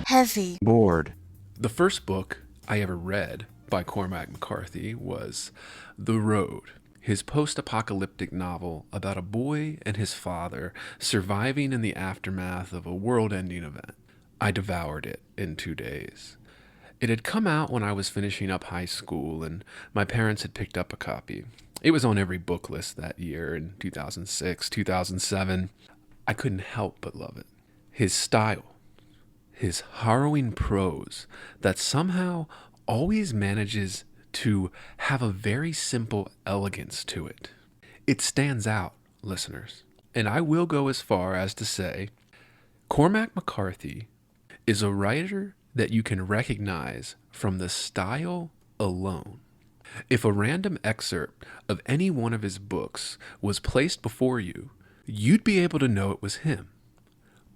heavy, bored. The first book I ever read by Cormac McCarthy was The Road, his post-apocalyptic novel about a boy and his father surviving in the aftermath of a world-ending event. I devoured it in 2 days. It had come out when I was finishing up high school, and my parents had picked up a copy. It was on every book list that year in 2006, 2007. I couldn't help but love it. His style, his harrowing prose that somehow always manages to have a very simple elegance to it. It stands out, listeners. And I will go as far as to say Cormac McCarthy is a writer that you can recognize from the style alone. If a random excerpt of any one of his books was placed before you, you'd be able to know it was him.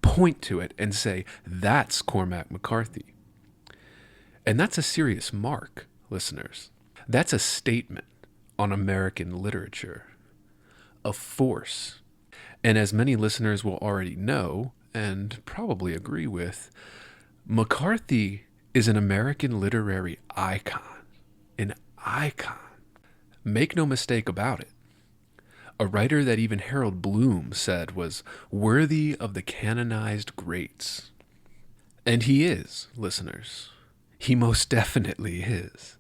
Point to it and say, that's Cormac McCarthy. And that's a serious mark, listeners. That's a statement on American literature. A force. And as many listeners will already know, and probably agree with, McCarthy is an American literary icon. An icon. Make no mistake about it. A writer that even Harold Bloom said was worthy of the canonized greats. And he is, listeners. He most definitely is.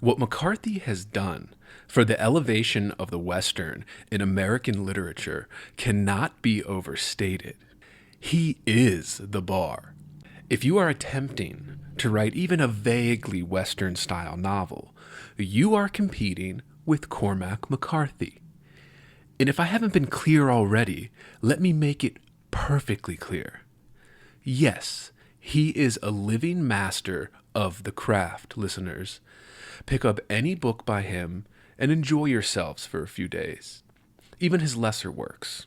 What McCarthy has done for the elevation of the Western in American literature cannot be overstated. He is the bar. If you are attempting to write even a vaguely Western-style novel, you are competing with Cormac McCarthy. And if I haven't been clear already, let me make it perfectly clear. Yes, he is a living master of the craft, listeners. Pick up any book by him and enjoy yourselves for a few days. Even his lesser works.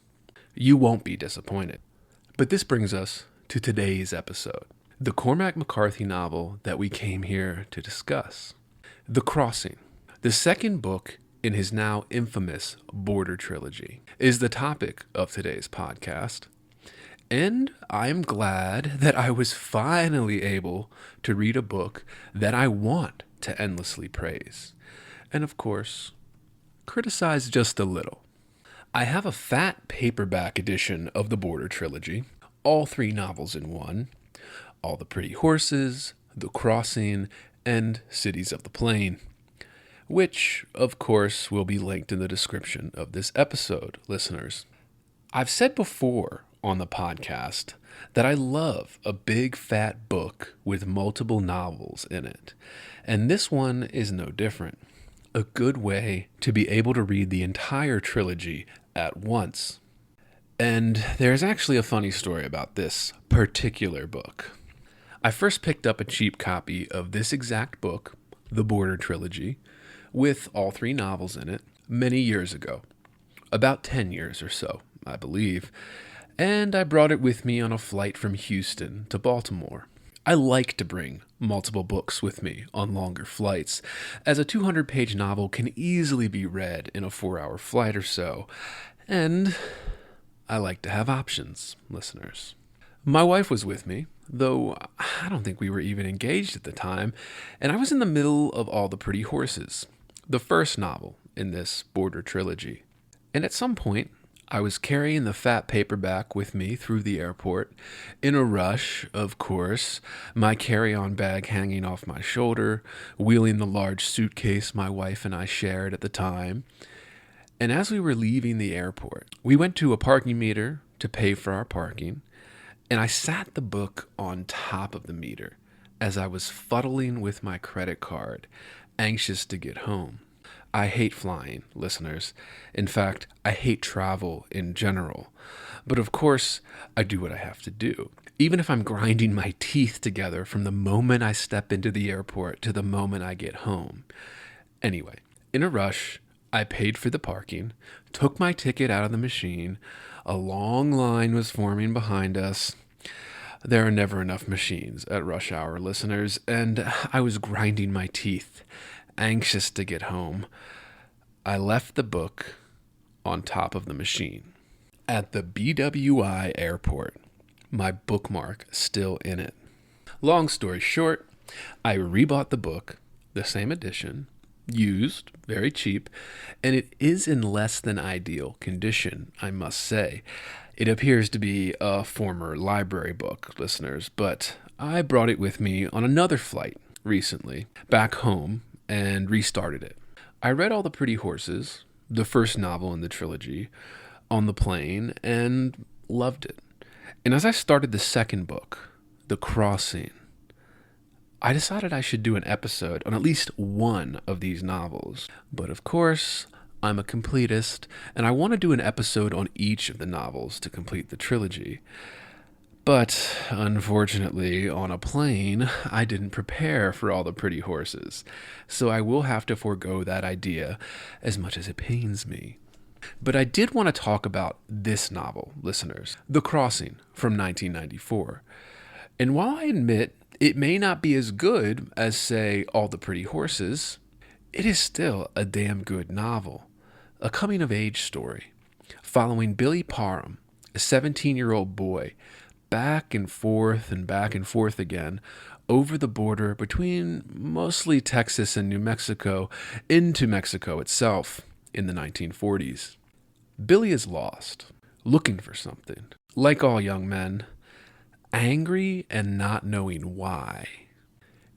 You won't be disappointed. But this brings us to today's episode. The Cormac McCarthy novel that we came here to discuss. The Crossing, the second book in his now infamous Border trilogy, is the topic of today's podcast. And I'm glad that I was finally able to read a book that I want to endlessly praise. And of course, criticize just a little. I have a fat paperback edition of the Border trilogy, all 3 novels in one, All the Pretty Horses, The Crossing, and Cities of the Plain, which, of course, will be linked in the description of this episode, listeners. I've said before on the podcast that I love a big fat book with multiple novels in it, and this one is no different. A good way to be able to read the entire trilogy at once. And there's actually a funny story about this particular book. I first picked up a cheap copy of this exact book, the Border trilogy, with all 3 novels in it, many years ago. About 10 years or so, I believe. And I brought it with me on a flight from Houston to Baltimore. I like to bring multiple books with me on longer flights, as a 200-page novel can easily be read in a 4-hour flight or so, and I like to have options, listeners. My wife was with me, though I don't think we were even engaged at the time, and I was in the middle of All the Pretty Horses, the first novel in this Border trilogy. And at some point, I was carrying the fat paperback with me through the airport, in a rush, of course, my carry-on bag hanging off my shoulder, wheeling the large suitcase my wife and I shared at the time. And as we were leaving the airport, we went to a parking meter to pay for our parking, and I sat the book on top of the meter as I was fuddling with my credit card, anxious to get home. I hate flying, listeners. In fact, I hate travel in general. But of course, I do what I have to do. Even if I'm grinding my teeth together from the moment I step into the airport to the moment I get home. Anyway, in a rush, I paid for the parking, took my ticket out of the machine. A long line was forming behind us. There are never enough machines at rush hour, listeners, and I was grinding my teeth, anxious to get home. I left the book on top of the machine. At the BWI airport, my bookmark still in it. Long story short, I rebought the book, the same edition, used, very cheap, and it is in less than ideal condition, I must say. It appears to be a former library book, listeners, but I brought it with me on another flight recently, back home, and restarted it. I read All the Pretty Horses, the first novel in the trilogy, on the plane, and loved it. And as I started the second book, The Crossing, I decided I should do an episode on at least one of these novels. But of course, I'm a completist, and I want to do an episode on each of the novels to complete the trilogy. But unfortunately, on a plane, I didn't prepare for All the Pretty Horses, so I will have to forego that idea as much as it pains me. But I did want to talk about this novel, listeners, The Crossing from 1994. And while I admit it may not be as good as, say, All the Pretty Horses, it is still a damn good novel. A coming-of-age story following Billy Parham, a 17-year-old boy, back and forth again over the border between mostly Texas and New Mexico into Mexico itself in the 1940s. Billy is lost, looking for something. Like all young men, angry and not knowing why,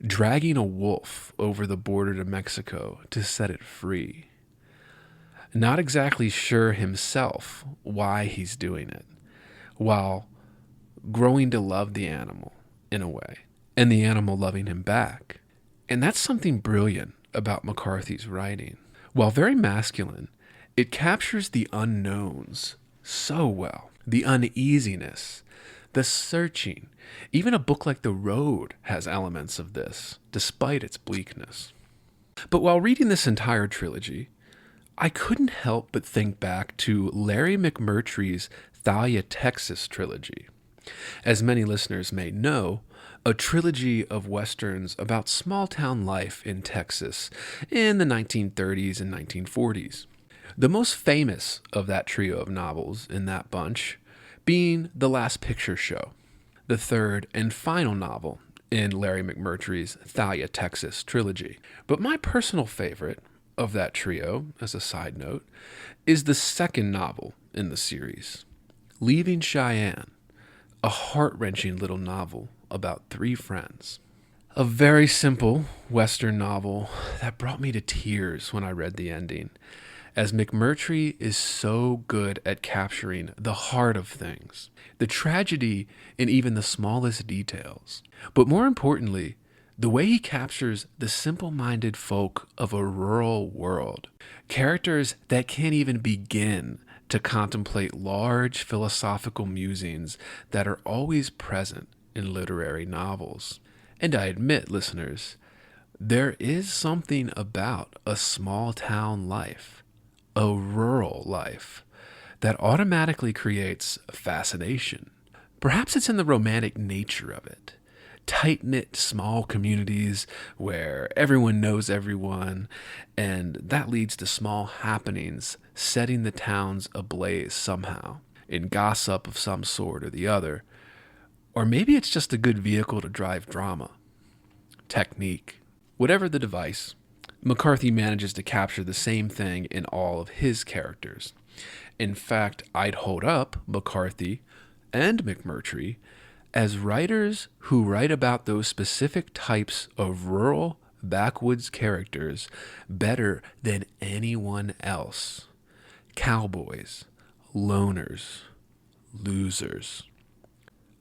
dragging a wolf over the border to Mexico to set it free. Not exactly sure himself why he's doing it, while growing to love the animal in a way, and the animal loving him back. And that's something brilliant about McCarthy's writing. While very masculine, it captures the unknowns so well, the uneasiness, the searching. Even a book like The Road has elements of this, despite its bleakness. But while reading this entire trilogy, I couldn't help but think back to Larry McMurtry's Thalia, Texas trilogy. As many listeners may know, a trilogy of westerns about small-town life in Texas in the 1930s and 1940s. The most famous of that trio of novels in that bunch being The Last Picture Show, the third and final novel in Larry McMurtry's Thalia, Texas trilogy. But my personal favorite of that trio, as a side note, is the second novel in the series, Leaving Cheyenne, a heart-wrenching little novel about three friends. A very simple Western novel that brought me to tears when I read the ending, as McMurtry is so good at capturing the heart of things, the tragedy in even the smallest details. But more importantly, the way he captures the simple-minded folk of a rural world, characters that can't even begin to contemplate large philosophical musings that are always present in literary novels. And I admit, listeners, there is something about a small-town life, a rural life, that automatically creates fascination. Perhaps it's in the romantic nature of it. Tight-knit small communities where everyone knows everyone, and that leads to small happenings setting the towns ablaze somehow, in gossip of some sort or the other. Or maybe it's just a good vehicle to drive drama, technique. Whatever the device, McCarthy manages to capture the same thing in all of his characters. In fact, I'd hold up McCarthy and McMurtry as writers who write about those specific types of rural backwoods characters better than anyone else. Cowboys, loners, losers.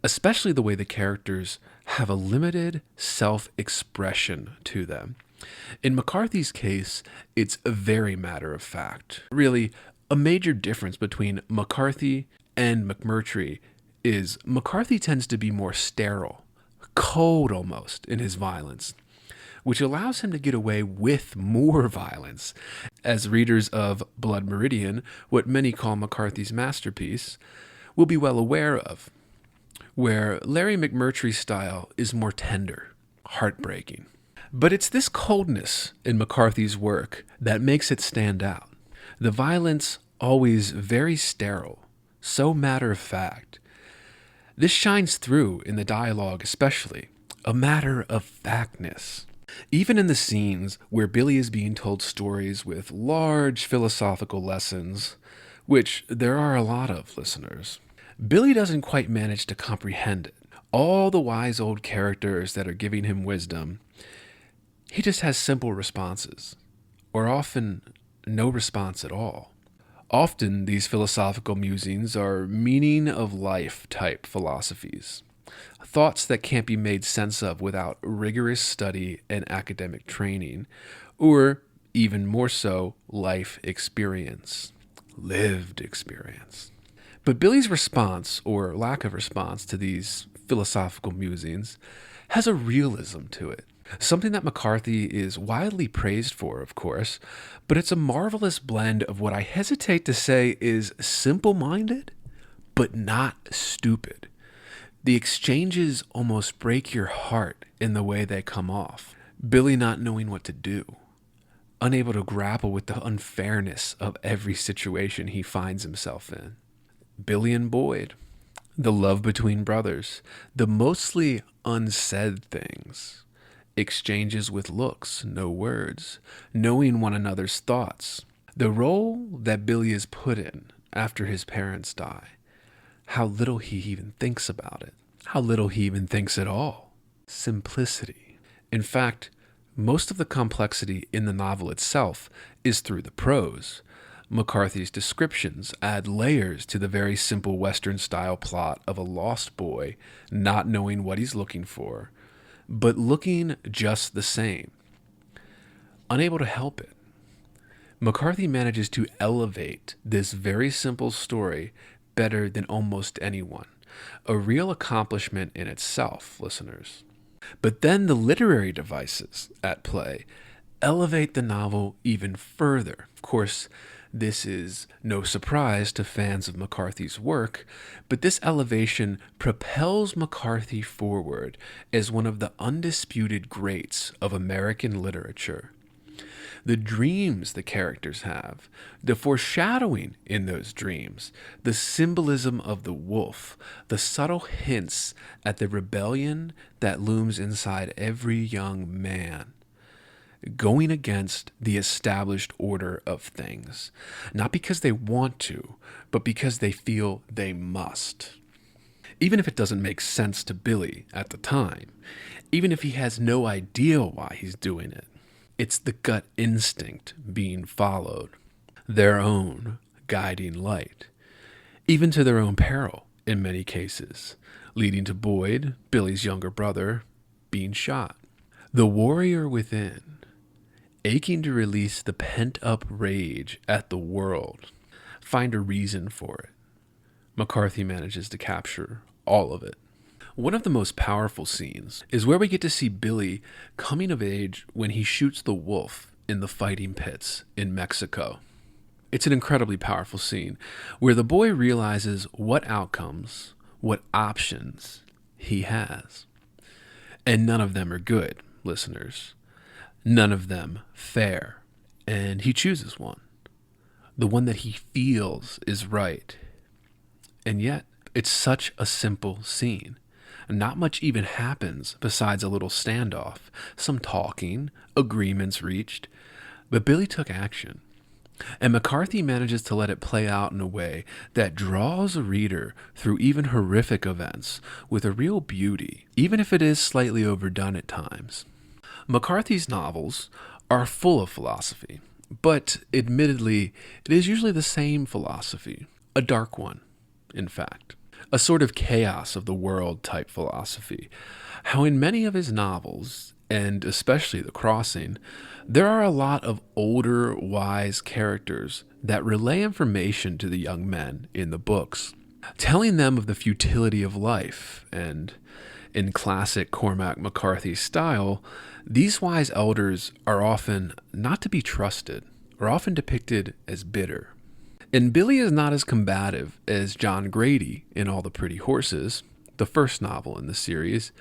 Especially the way the characters have a limited self-expression to them. In McCarthy's case, it's very matter of fact. Really, a major difference between McCarthy and McMurtry is McCarthy tends to be more sterile, cold almost in his violence, which allows him to get away with more violence. As readers of Blood Meridian, what many call McCarthy's masterpiece, will be well aware of, where Larry McMurtry's style is more tender, heartbreaking. But it's this coldness in McCarthy's work that makes it stand out. The violence always very sterile, so matter of fact. This shines through in the dialogue especially, a matter of factness. Even in the scenes where Billy is being told stories with large philosophical lessons, which there are a lot of, listeners, Billy doesn't quite manage to comprehend it. All the wise old characters that are giving him wisdom, he just has simple responses, or often no response at all. Often these philosophical musings are meaning of life type philosophies, thoughts that can't be made sense of without rigorous study and academic training, or even more so, life experience, lived experience. But Billy's response, or lack of response, to these philosophical musings has a realism to it. Something that McCarthy is widely praised for, of course, but it's a marvelous blend of what I hesitate to say is simple-minded, but not stupid. The exchanges almost break your heart in the way they come off. Billy not knowing what to do, unable to grapple with the unfairness of every situation he finds himself in. Billy and Boyd, the love between brothers, the mostly unsaid things, exchanges with looks, no words, knowing one another's thoughts, the role that Billy is put in after his parents die, how little he even thinks about it, how little he even thinks at all. Simplicity. In fact, most of the complexity in the novel itself is through the prose. McCarthy's descriptions add layers to the very simple Western-style plot of a lost boy not knowing what he's looking for, but looking just the same, unable to help it. McCarthy manages to elevate this very simple story better than almost anyone, a real accomplishment in itself, listeners. But then the literary devices at play elevate the novel even further. Of course, this is no surprise to fans of McCarthy's work, but this elevation propels McCarthy forward as one of the undisputed greats of American literature. The dreams the characters have, the foreshadowing in those dreams, the symbolism of the wolf, the subtle hints at the rebellion that looms inside every young man, going against the established order of things, not because they want to, but because they feel they must. Even if it doesn't make sense to Billy at the time, even if he has no idea why he's doing it, it's the gut instinct being followed, their own guiding light, even to their own peril in many cases, leading to Boyd, Billy's younger brother, being shot. The warrior within, aching to release the pent-up rage at the world, find a reason for it. McCarthy manages to capture all of it. One of the most powerful scenes is where we get to see Billy coming of age when he shoots the wolf in the fighting pits in Mexico. It's an incredibly powerful scene where the boy realizes what outcomes, what options he has. And none of them are good, listeners. None of them fair. And he chooses one. The one that he feels is right. And yet, it's such a simple scene. Not much even happens besides a little standoff, some talking, agreements reached, but Billy took action. And McCarthy manages to let it play out in a way that draws a reader through even horrific events with a real beauty, even if it is slightly overdone at times. McCarthy's novels are full of philosophy, but admittedly, it is usually the same philosophy, a dark one, in fact. A sort of chaos of the world type philosophy. How in many of his novels, and especially The Crossing, there are a lot of older, wise characters that relay information to the young men in the books, telling them of the futility of life. And in classic Cormac McCarthy style, these wise elders are often not to be trusted, or often depicted as bitter. And Billy is not as combative as John Grady in All the Pretty Horses, the first novel in the series,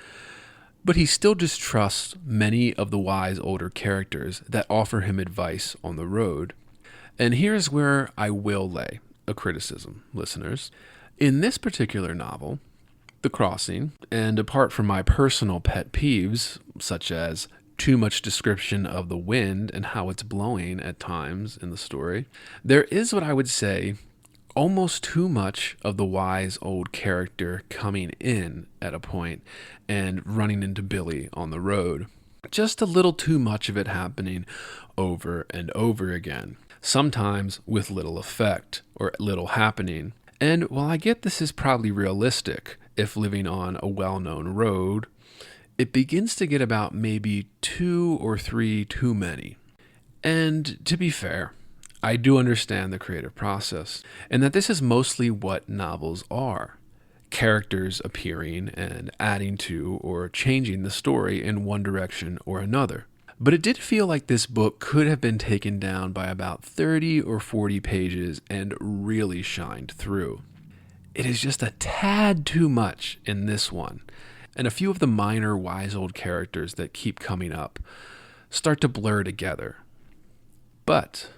but he still distrusts many of the wise older characters that offer him advice on the road. And here's where I will lay a criticism, listeners. In this particular novel, The Crossing, and apart from my personal pet peeves, such as too much description of the wind and how it's blowing at times in the story, there is what I would say almost too much of the wise old character coming in at a point and running into Billy on the road. Just a little too much of it happening over and over again, sometimes with little effect or little happening. And while I get this is probably realistic if living on a well-known road, it begins to get about maybe 2 or 3 too many. And to be fair, I do understand the creative process, and that this is mostly what novels are. Characters appearing and adding to or changing the story in one direction or another. But it did feel like this book could have been taken down by about 30 or 40 pages and really shined through. It is just a tad too much in this one, and a few of the minor wise old characters that keep coming up start to blur together. But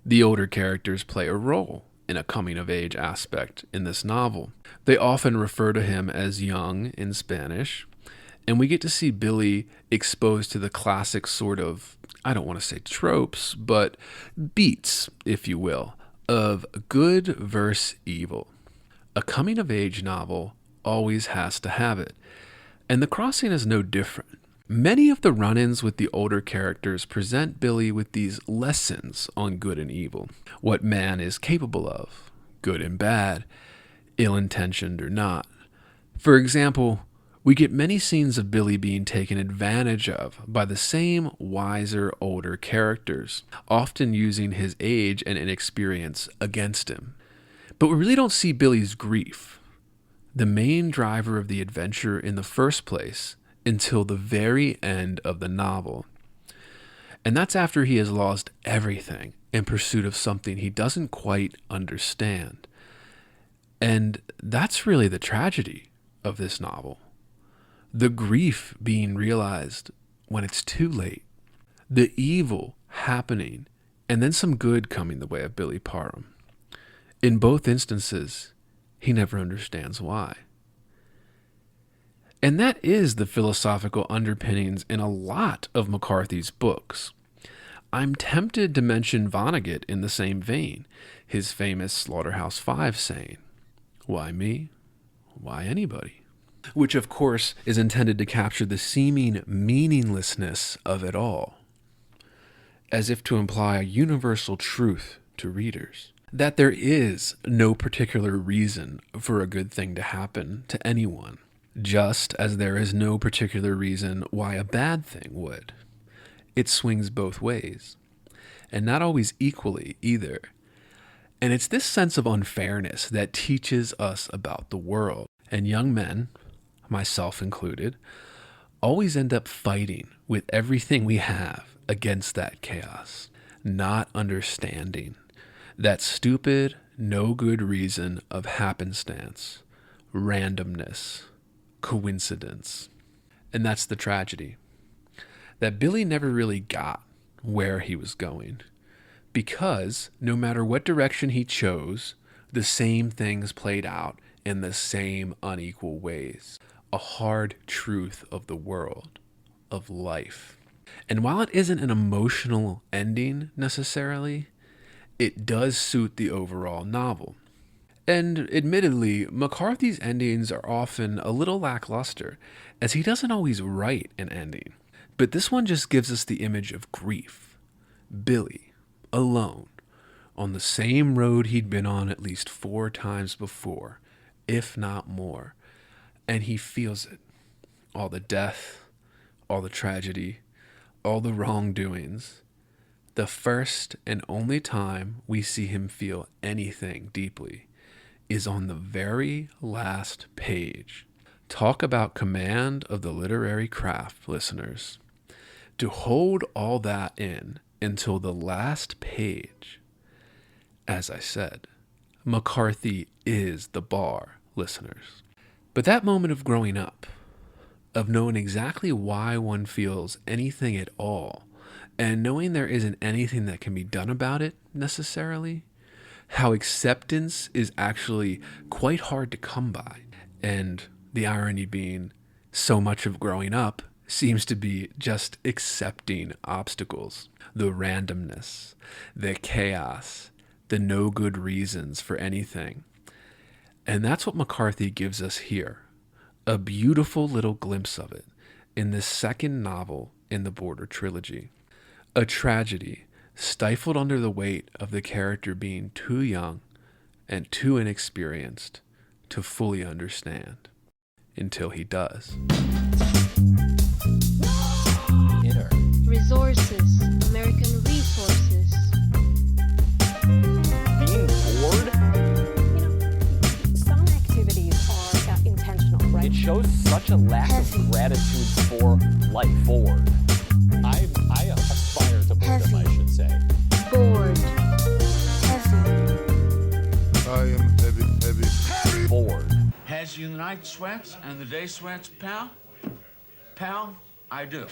the older characters play a role in a coming-of-age aspect in this novel. They often refer to him as young in Spanish, and we get to see Billy exposed to the classic sort of, I don't want to say tropes, but beats, if you will, of good versus evil. A coming-of-age novel always has to have it, and The Crossing is no different. Many of the run-ins with the older characters present Billy with these lessons on good and evil, what man is capable of, good and bad, ill-intentioned or not. For example, we get many scenes of Billy being taken advantage of by the same wiser, older characters, often using his age and inexperience against him. But we really don't see Billy's grief, the main driver of the adventure in the first place, until the very end of the novel. And that's after he has lost everything in pursuit of something he doesn't quite understand. And that's really the tragedy of this novel. The grief being realized when it's too late. The evil happening, and then some good coming the way of Billy Parham. In both instances, he never understands why. And that is the philosophical underpinnings in a lot of McCarthy's books. I'm tempted to mention Vonnegut in the same vein, his famous Slaughterhouse-Five saying, "Why me? Why anybody?" Which, of course, is intended to capture the seeming meaninglessness of it all, as if to imply a universal truth to readers. That there is no particular reason for a good thing to happen to anyone, just as there is no particular reason why a bad thing would. It swings both ways, and not always equally either. And it's this sense of unfairness that teaches us about the world. And young men, myself included, always end up fighting with everything we have against that chaos, not understanding that stupid, no good reason of happenstance, randomness, coincidence. And that's the tragedy. That Billy never really got where he was going, because no matter what direction he chose, the same things played out in the same unequal ways. A hard truth of the world, of life. And while it isn't an emotional ending necessarily, it does suit the overall novel. And admittedly, McCarthy's endings are often a little lackluster, as he doesn't always write an ending. But this one just gives us the image of grief. Billy, alone, on the same road he'd been on at least 4 times before, if not more. And he feels it. All the death, all the tragedy, all the wrongdoings. The first and only time we see him feel anything deeply is on the very last page. Talk about command of the literary craft, listeners. To hold all that in until the last page. As I said, McCarthy is the bar, listeners. But that moment of growing up, of knowing exactly why one feels anything at all, and knowing there isn't anything that can be done about it necessarily, how acceptance is actually quite hard to come by, and The irony being, so much of growing up seems to be just accepting obstacles, the randomness, the chaos, the no good reasons for anything. And that's what McCarthy gives us here, a beautiful little glimpse of it in this second novel in the Border trilogy. A tragedy stifled under the weight of the character being too young and too inexperienced to fully understand, until he does. Inner. Resources. American resources. Being bored? Some activities are intentional, right? It shows such a lack of gratitude for life. Bored. I aspire to boredom, I should say. Bored. Heavy. I am heavy. Bored. Has you the night sweats and the day sweats, pal? Pal, I do.